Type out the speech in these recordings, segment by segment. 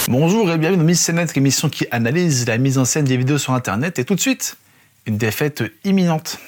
Bonjour et bienvenue dans Miss Net, l'émission qui analyse la mise en scène des vidéos sur internet, et tout de suite, une défaite imminente.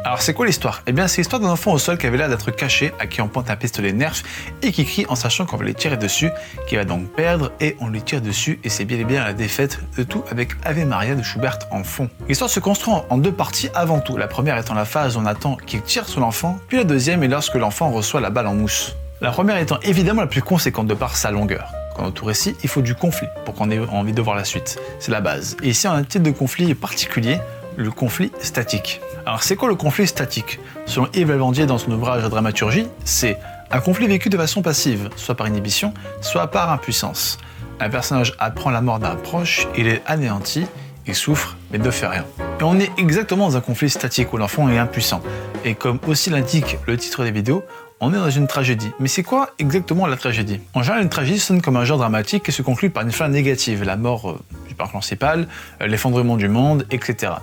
Alors c'est quoi l'histoire? Eh bien c'est l'histoire d'un enfant au sol qui avait l'air d'être caché, à qui on pointe un pistolet Nerf et qui crie en sachant qu'on va lui tirer dessus, qui va donc perdre et on lui tire dessus, et c'est bien et bien la défaite de tout avec Ave Maria de Schubert en fond. L'histoire se construit en deux parties avant tout, la première étant la phase où on attend qu'il tire sur l'enfant, puis la deuxième est lorsque l'enfant reçoit la balle en mousse. La première étant évidemment la plus conséquente de par sa longueur. Quant au tout récit, il faut du conflit pour qu'on ait envie de voir la suite, c'est la base. Et ici on a un type de conflit particulier, le conflit statique. Alors c'est quoi le conflit statique? Selon Yves Lavandier dans son ouvrage Dramaturgie, c'est un conflit vécu de façon passive, soit par inhibition, soit par impuissance. Un personnage apprend la mort d'un proche, il est anéanti, il souffre, mais ne fait rien. Et on est exactement dans un conflit statique où l'enfant est impuissant. Et comme aussi l'indique le titre des vidéos, on est dans une tragédie. Mais c'est quoi exactement la tragédie? En général, une tragédie sonne comme un genre dramatique qui se conclut par une fin négative, la mort du personnage principal, l'effondrement du monde, etc.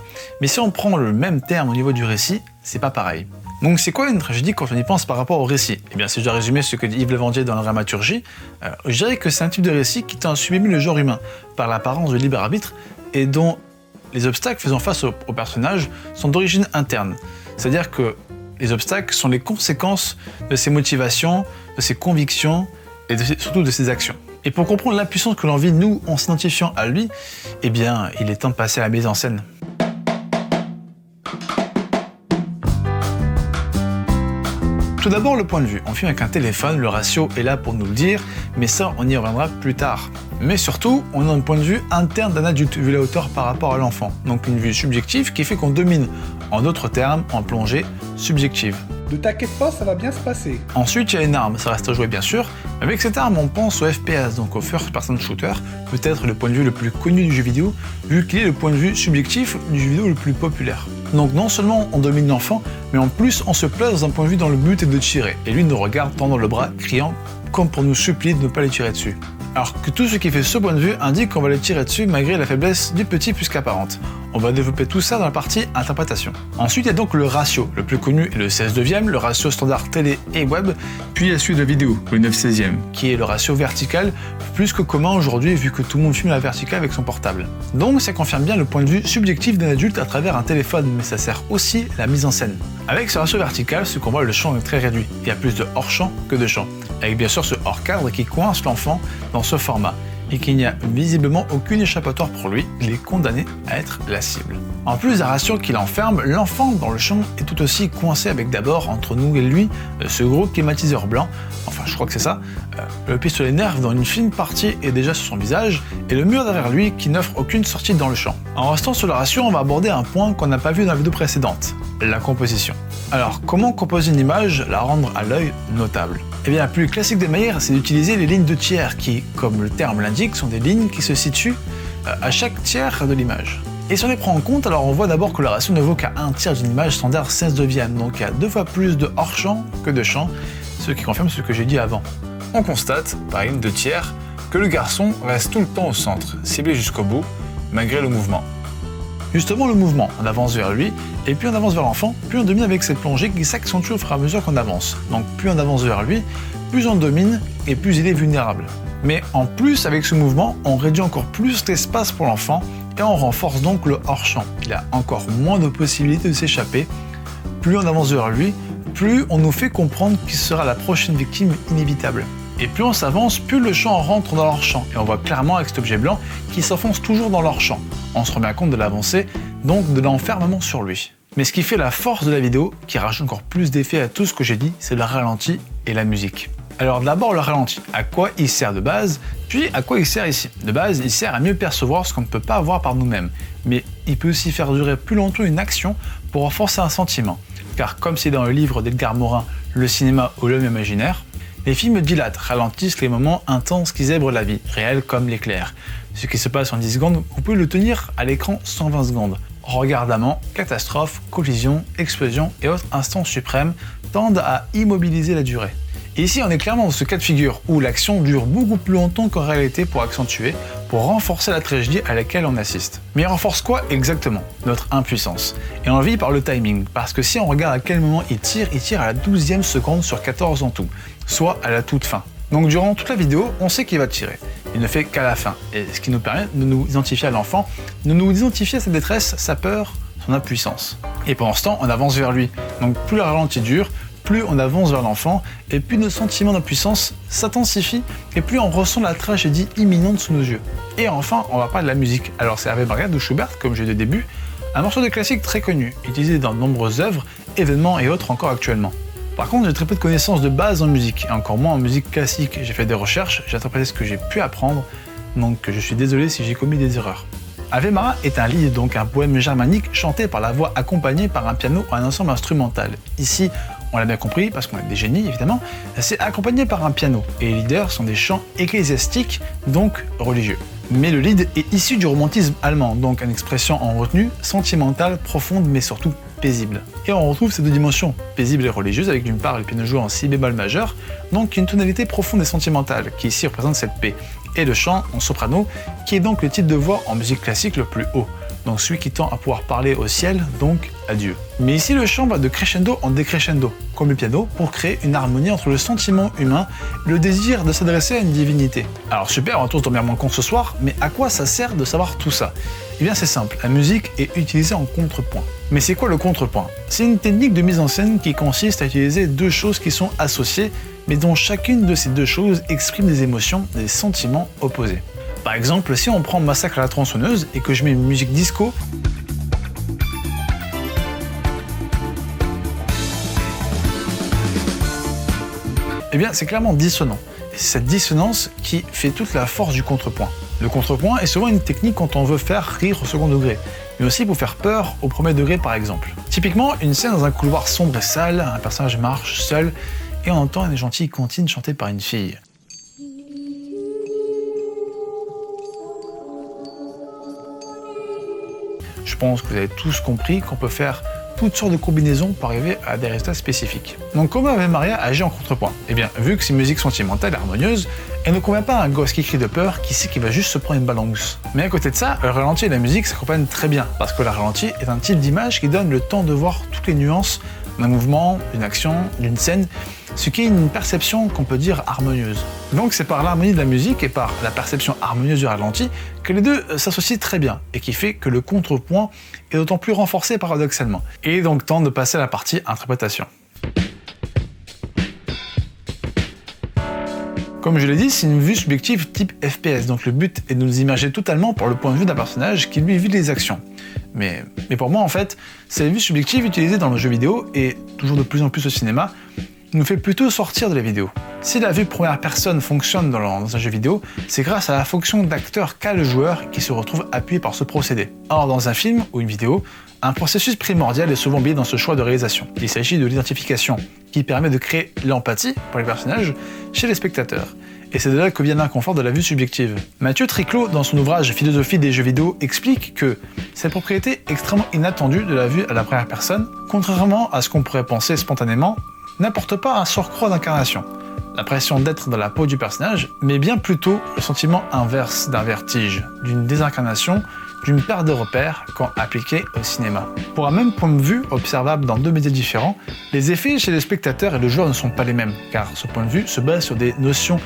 Mais si on prend le même terme au niveau du récit, c'est pas pareil. Donc c'est quoi une tragédie quand on y pense par rapport au récit? Eh bien si je dois résumer ce que dit Yves Lavandier dans la dramaturgie, je dirais que c'est un type de récit qui tend à sublimer le genre humain par l'apparence de libre arbitre et dont les obstacles faisant face au personnage sont d'origine interne. C'est-à-dire que les obstacles sont les conséquences de ses motivations, de ses convictions et surtout de ses actions. Et pour comprendre l'impuissance que l'on vit, nous, en s'identifiant à lui, eh bien, il est temps de passer à la mise en scène. Tout d'abord, le point de vue. On filme avec un téléphone, le ratio est là pour nous le dire, mais ça, on y reviendra plus tard. Mais surtout, on a un point de vue interne d'un adulte, vu la hauteur par rapport à l'enfant. Donc une vue subjective qui fait qu'on domine, en d'autres termes, en plongée subjective. Ne t'inquiète pas, ça va bien se passer. Ensuite, il y a une arme, ça reste à jouer bien sûr. Avec cette arme, on pense au FPS, donc au First Person Shooter, peut-être le point de vue le plus connu du jeu vidéo, vu qu'il est le point de vue subjectif du jeu vidéo le plus populaire. Donc non seulement on domine l'enfant, mais en plus on se place dans un point de vue dans le but est de tirer. Et lui nous regarde tendant le bras, criant, comme pour nous supplier de ne pas les tirer dessus. Alors que tout ce qui fait ce point de vue indique qu'on va les tirer dessus malgré la faiblesse du petit plus qu'apparente. On va développer tout ça dans la partie interprétation. Ensuite, il y a donc le ratio. Le plus connu est le 16/9, le ratio standard télé et web, puis il y a celui de vidéo, le 9/16, qui est le ratio vertical, plus que commun aujourd'hui vu que tout le monde filme à la verticale avec son portable. Donc ça confirme bien le point de vue subjectif d'un adulte à travers un téléphone, mais ça sert aussi à la mise en scène. Avec ce ratio vertical, ce qu'on voit, le champ est très réduit. Il y a plus de hors-champ que de champ. Avec bien sûr ce hors-cadre qui coince l'enfant dans ce format, et qu'il n'y a visiblement aucune échappatoire pour lui, il est condamné à être la cible. En plus de la ratio qui l'enferme, l'enfant dans le champ est tout aussi coincé avec d'abord, entre nous et lui, ce gros climatiseur blanc, enfin je crois que c'est ça, le pistolet Nerf dans une fine partie est déjà sur son visage, et le mur derrière lui qui n'offre aucune sortie dans le champ. En restant sur la ratio, on va aborder un point qu'on n'a pas vu dans la vidéo précédente, la composition. Alors, comment composer une image, la rendre à l'œil notable? Eh bien, la plus classique des manières, c'est d'utiliser les lignes de tiers qui, comme le terme l'indique, sont des lignes qui se situent à chaque tiers de l'image. Et si on les prend en compte, alors on voit d'abord que le ratio ne vaut qu'à un tiers d'une image standard 16/9, donc il y a 2 fois plus de hors-champ que de champ, ce qui confirme ce que j'ai dit avant. On constate, par ligne de tiers, que le garçon reste tout le temps au centre, ciblé jusqu'au bout, malgré le mouvement. Justement le mouvement, on avance vers lui, et plus on avance vers l'enfant, plus on domine avec cette plongée qui s'accentue au fur et à mesure qu'on avance. Donc plus on avance vers lui, plus on domine, et plus il est vulnérable. Mais en plus, avec ce mouvement, on réduit encore plus l'espace pour l'enfant, et on renforce donc le hors-champ. Il a encore moins de possibilités de s'échapper. Plus on avance vers lui, plus on nous fait comprendre qu'il sera la prochaine victime inévitable. Et plus on s'avance, plus le champ rentre dans leur champ. Et on voit clairement avec cet objet blanc qui s'enfonce toujours dans leur champ. On se rend bien compte de l'avancée, donc de l'enfermement sur lui. Mais ce qui fait la force de la vidéo, qui rajoute encore plus d'effet à tout ce que j'ai dit, c'est le ralenti et la musique. Alors d'abord le ralenti, à quoi il sert de base, puis à quoi il sert ici. De base, il sert à mieux percevoir ce qu'on ne peut pas voir par nous-mêmes, mais il peut aussi faire durer plus longtemps une action pour renforcer un sentiment. Car comme c'est dans le livre d'Edgar Morin, Le cinéma ou l'homme imaginaire, les films dilatent, ralentissent les moments intenses qui zèbrent la vie, réels comme l'éclair. Ce qui se passe en 10 secondes, on peut le tenir à l'écran 120 secondes. Regard d'amant, catastrophe, collision, explosion et autres instants suprêmes tendent à immobiliser la durée. Et ici, on est clairement dans ce cas de figure où l'action dure beaucoup plus longtemps qu'en réalité pour accentuer, pour renforcer la tragédie à laquelle on assiste. Mais il renforce quoi exactement? Notre impuissance. Et on le vit par le timing, parce que si on regarde à quel moment il tire à la 12e seconde sur 14 en tout, soit à la toute fin. Donc durant toute la vidéo, on sait qu'il va tirer. Il ne fait qu'à la fin, et ce qui nous permet de nous identifier à l'enfant, de nous identifier à sa détresse, sa peur, son impuissance. Et pendant ce temps, on avance vers lui. Donc plus le ralenti dure, plus on avance vers l'enfant, et plus notre sentiment d'impuissance s'intensifie, et plus on ressent la tragédie imminente sous nos yeux. Et enfin, on va parler de la musique. Alors c'est Ave Maria de Schubert, comme j'ai dit au début, un morceau de classique très connu, utilisé dans de nombreuses œuvres, événements et autres encore actuellement. Par contre, j'ai très peu de connaissances de base en musique, et encore moins en musique classique. J'ai fait des recherches, j'ai interprété ce que j'ai pu apprendre, donc je suis désolé si j'ai commis des erreurs. Ave Maria est un lied, donc un poème germanique chanté par la voix accompagnée par un piano ou un ensemble instrumental. Ici, on l'a bien compris, parce qu'on est des génies évidemment, c'est accompagné par un piano, et les leaders sont des chants ecclésiastiques, donc religieux. Mais le lied est issu du romantisme allemand, donc une expression en retenue, sentimentale, profonde, mais surtout paisible. Et on retrouve ces deux dimensions, paisible et religieuse, avec d'une part le piano joué en si bémol majeur, donc une tonalité profonde et sentimentale, qui ici représente cette paix, et le chant en soprano, qui est donc le type de voix en musique classique le plus haut, donc celui qui tend à pouvoir parler au ciel, donc à Dieu. Mais ici le chant va de crescendo en décrescendo, comme le piano, pour créer une harmonie entre le sentiment humain et le désir de s'adresser à une divinité. Alors super, on va tous dormir moins con ce soir, mais à quoi ça sert de savoir tout ça? Eh bien c'est simple, la musique est utilisée en contrepoint. Mais c'est quoi le contrepoint? C'est une technique de mise en scène qui consiste à utiliser deux choses qui sont associées, mais dont chacune de ces deux choses exprime des émotions, des sentiments opposés. Par exemple, si on prend Massacre à la tronçonneuse et que je mets une musique disco, eh bien c'est clairement dissonant. Et c'est cette dissonance qui fait toute la force du contrepoint. Le contrepoint est souvent une technique quand on veut faire rire au second degré, mais aussi pour faire peur au premier degré par exemple. Typiquement, une scène dans un couloir sombre et sale, un personnage marche seul, et on entend une gentille comptine chantée par une fille. Je pense que vous avez tous compris qu'on peut faire toutes sortes de combinaisons pour arriver à des résultats spécifiques. Donc comment Ave Maria agit en contrepoint? Eh bien, vu que c'est une musique sentimentale et harmonieuse, elle ne convient pas à un gosse qui crie de peur, qui sait qu'il va juste se prendre une balle en mousse. Mais à côté de ça, le ralenti et la musique s'accompagnent très bien, parce que le ralenti est un type d'image qui donne le temps de voir toutes les nuances d'un mouvement, d'une action, d'une scène, ce qui est une perception qu'on peut dire harmonieuse. Donc c'est par l'harmonie de la musique et par la perception harmonieuse du ralenti que les deux s'associent très bien, et qui fait que le contrepoint est d'autant plus renforcé paradoxalement. Et il est donc temps de passer à la partie interprétation. Comme je l'ai dit, c'est une vue subjective type FPS, donc le but est de nous immerger totalement par le point de vue d'un personnage qui lui vit les actions. Mais pour moi en fait, cette vue subjective utilisée dans le jeu vidéo, et toujours de plus en plus au cinéma, nous fait plutôt sortir de la vidéo. Si la vue première personne fonctionne dans un jeu vidéo, c'est grâce à la fonction d'acteur qu'a le joueur qui se retrouve appuyé par ce procédé. Or dans un film ou une vidéo, un processus primordial est souvent oublié dans ce choix de réalisation. Il s'agit de l'identification, qui permet de créer l'empathie pour les personnages chez les spectateurs. Et c'est de là que vient l'inconfort de la vue subjective. Mathieu Triclot, dans son ouvrage Philosophie des jeux vidéo, explique que cette propriété extrêmement inattendue de la vue à la première personne, contrairement à ce qu'on pourrait penser spontanément, n'apporte pas un surcroît d'incarnation, l'impression d'être dans la peau du personnage, mais bien plutôt le sentiment inverse d'un vertige, d'une désincarnation, d'une perte de repères quand appliquée au cinéma. Pour un même point de vue, observable dans deux médias différents, les effets chez les spectateurs et le joueur ne sont pas les mêmes, car ce point de vue se base sur des notions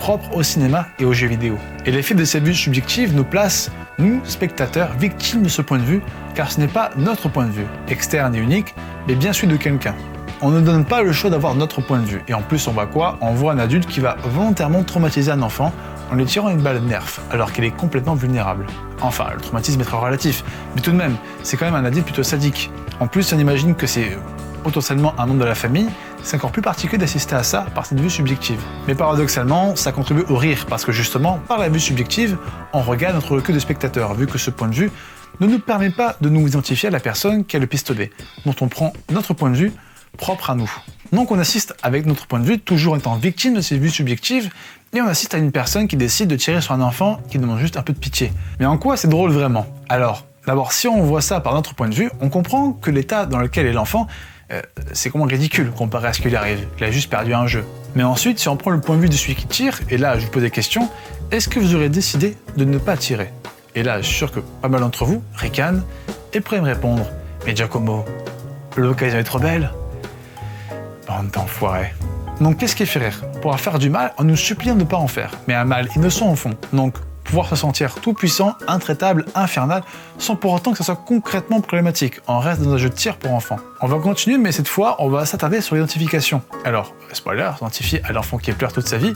propres au cinéma et aux jeux vidéo. Et l'effet de cette vue subjective nous place, nous, spectateurs, victimes de ce point de vue, car ce n'est pas notre point de vue, externe et unique, mais bien celui de quelqu'un. On ne donne pas le choix d'avoir notre point de vue. Et en plus, on voit quoi? On voit un adulte qui va volontairement traumatiser un enfant en lui tirant une balle de nerf, alors qu'il est complètement vulnérable. Enfin, le traumatisme est très relatif, mais tout de même, c'est quand même un adulte plutôt sadique. En plus, on imagine que c'est potentiellement un membre de la famille, c'est encore plus particulier d'assister à ça par cette vue subjective. Mais paradoxalement, ça contribue au rire, parce que justement, par la vue subjective, on regarde notre recul de spectateur, vu que ce point de vue ne nous permet pas de nous identifier à la personne qui a le pistolet, dont on prend notre point de vue propre à nous. Donc on assiste avec notre point de vue, toujours étant victime de ces vues subjectives, et on assiste à une personne qui décide de tirer sur un enfant qui demande juste un peu de pitié. Mais en quoi c'est drôle vraiment? Alors, d'abord, si on voit ça par notre point de vue, on comprend que l'état dans lequel est l'enfant, c'est complètement ridicule comparé à ce qui lui arrive. Il a juste perdu un jeu. Mais ensuite, si on prend le point de vue de celui qui tire, et là je vous pose des questions, est-ce que vous aurez décidé de ne pas tirer? Et là, je suis sûr que pas mal d'entre vous ricanent et pourraient me répondre, mais Giacomo, l'occasion est trop belle. Bande d'enfoirés. Donc qu'est-ce qui fait rire? On pourra faire du mal en nous suppliant de ne pas en faire, mais un mal innocent au fond. Donc pouvoir se sentir tout puissant, intraitable, infernal, sans pour autant que ça soit concrètement problématique. On reste dans un jeu de tir pour enfants. On va continuer, mais cette fois, on va s'attarder sur l'identification. Alors, spoiler, s'identifier à l'enfant qui pleure toute sa vie.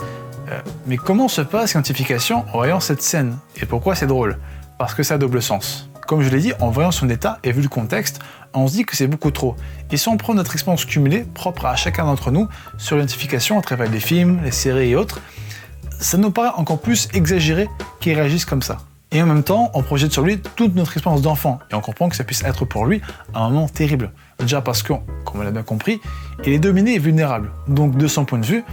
Mais comment se passe l'identification en voyant cette scène? Et pourquoi c'est drôle? Parce que ça a double sens. Comme je l'ai dit, en voyant son état et vu le contexte, on se dit que c'est beaucoup trop. Et si on prend notre expérience cumulée, propre à chacun d'entre nous, sur l'identification à travers les films, les séries et autres, ça nous paraît encore plus exagéré qu'il réagisse comme ça. Et en même temps, on projette sur lui toute notre expérience d'enfant, et on comprend que ça puisse être pour lui un moment terrible. Déjà parce que, comme on l'a bien compris, il est dominé et vulnérable. Donc de son point de vue,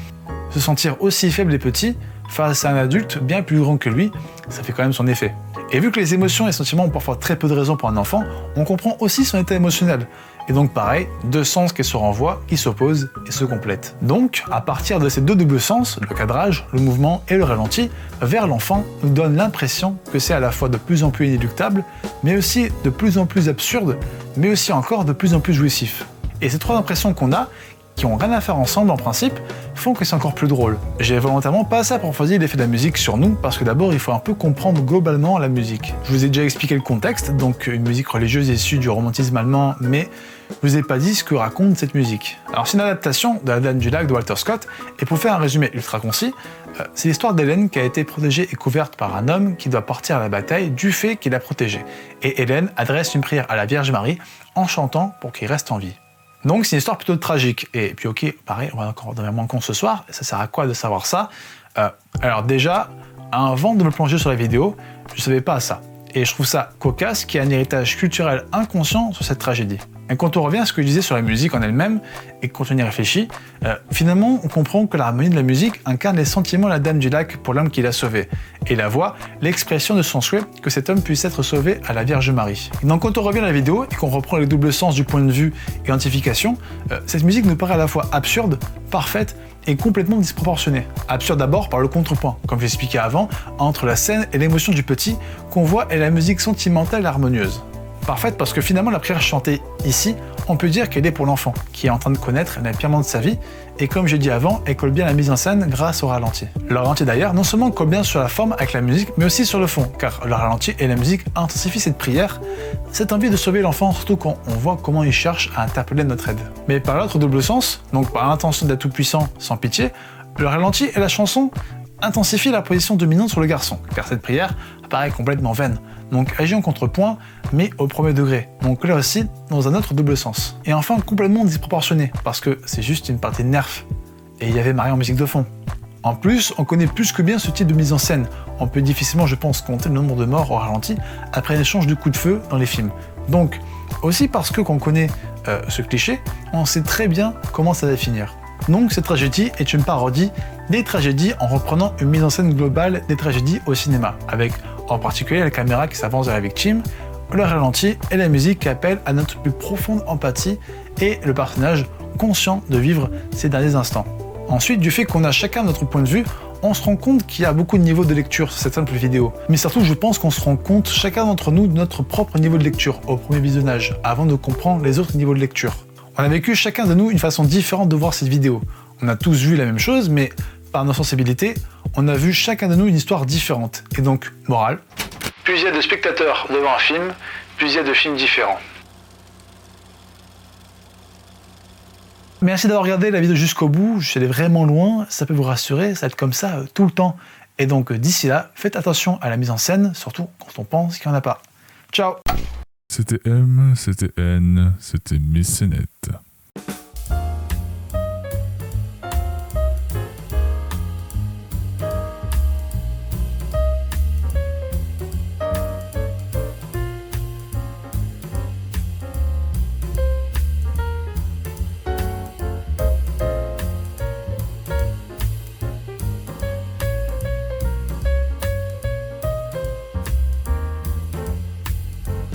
se sentir aussi faible et petit face à un adulte bien plus grand que lui, ça fait quand même son effet. Et vu que les émotions et les sentiments ont parfois très peu de raison pour un enfant, on comprend aussi son état émotionnel. Et donc pareil, deux sens qui se renvoient, qui s'opposent et se complètent. Donc, à partir de ces deux doubles sens, le cadrage, le mouvement et le ralenti, vers l'enfant nous donne l'impression que c'est à la fois de plus en plus inéluctable, mais aussi de plus en plus absurde, mais aussi encore de plus en plus jouissif. Et ces trois impressions qu'on a, qui ont rien à faire ensemble en principe, font que c'est encore plus drôle. J'ai volontairement pas ça pour choisir l'effet de la musique sur nous, parce que d'abord il faut un peu comprendre globalement la musique. Je vous ai déjà expliqué le contexte, donc une musique religieuse issue du romantisme allemand, mais je vous ai pas dit ce que raconte cette musique. Alors c'est une adaptation de La Dame du Lac de Walter Scott, et pour faire un résumé ultra concis, c'est l'histoire d'Hélène qui a été protégée et couverte par un homme qui doit partir à la bataille du fait qu'il l'a protégée. Et Hélène adresse une prière à la Vierge Marie en chantant pour qu'il reste en vie. Donc c'est une histoire plutôt tragique. Et puis ok, pareil, on va encore devenir moins con ce soir, ça sert à quoi de savoir ça? Alors déjà, avant de me plonger sur la vidéo, je savais pas ça. Et je trouve ça cocasse qu'il y ait un héritage culturel inconscient sur cette tragédie. Et quand on revient à ce que je disais sur la musique en elle-même, et quand on y réfléchit, finalement on comprend que l'harmonie de la musique incarne les sentiments de la Dame du Lac pour l'homme qui l'a sauvée. Et la voix, l'expression de son souhait que cet homme puisse être sauvé à la Vierge Marie. Et donc quand on revient à la vidéo et qu'on reprend les doubles sens du point de vue et identification, cette musique nous paraît à la fois absurde, parfaite, et complètement disproportionnée. Absurde d'abord par le contrepoint, comme j'expliquais avant, entre la scène et l'émotion du petit qu'on voit et la musique sentimentale et harmonieuse. Parfaite parce que finalement la prière chantée ici, on peut dire qu'elle est pour l'enfant, qui est en train de connaître l'empirement de sa vie, et comme j'ai dit avant, elle colle bien à la mise en scène grâce au ralenti. Le ralenti d'ailleurs, non seulement colle bien sur la forme avec la musique, mais aussi sur le fond, car le ralenti et la musique intensifient cette prière, cette envie de sauver l'enfant, surtout quand on voit comment il cherche à interpeller notre aide. Mais par l'autre double sens, donc par l'intention d'être tout puissant sans pitié, le ralenti et la chanson intensifient la position dominante sur le garçon, car cette prière apparaît complètement vaine. Donc agit en contrepoint, mais au premier degré. Donc là aussi, dans un autre double sens. Et enfin, complètement disproportionné, parce que c'est juste une partie de nerf. Et il y avait Marie en musique de fond. En plus, on connaît plus que bien ce type de mise en scène. On peut difficilement, je pense, compter le nombre de morts au ralenti après l'échange de coups de feu dans les films. Donc, aussi parce que qu'on connaît ce cliché, on sait très bien comment ça va finir. Donc cette tragédie est une parodie des tragédies en reprenant une mise en scène globale des tragédies au cinéma, avec en particulier la caméra qui s'avance vers la victime, le ralenti et la musique qui appelle à notre plus profonde empathie et le personnage conscient de vivre ces derniers instants. Ensuite, du fait qu'on a chacun notre point de vue, on se rend compte qu'il y a beaucoup de niveaux de lecture sur cette simple vidéo. Mais surtout, je pense qu'on se rend compte chacun d'entre nous de notre propre niveau de lecture au premier visionnage, avant de comprendre les autres niveaux de lecture. On a vécu chacun de nous une façon différente de voir cette vidéo. On a tous vu la même chose, mais par nos sensibilités, on a vu chacun de nous une histoire différente. Et donc, morale, plus il y a de spectateurs devant un film, plus il y a de films différents. Merci d'avoir regardé la vidéo jusqu'au bout, je suis allé vraiment loin, ça peut vous rassurer, ça va être comme ça tout le temps. Et donc d'ici là, faites attention à la mise en scène, surtout quand on pense qu'il n'y en a pas. Ciao! C'était M, c'était N, c'était Missénette.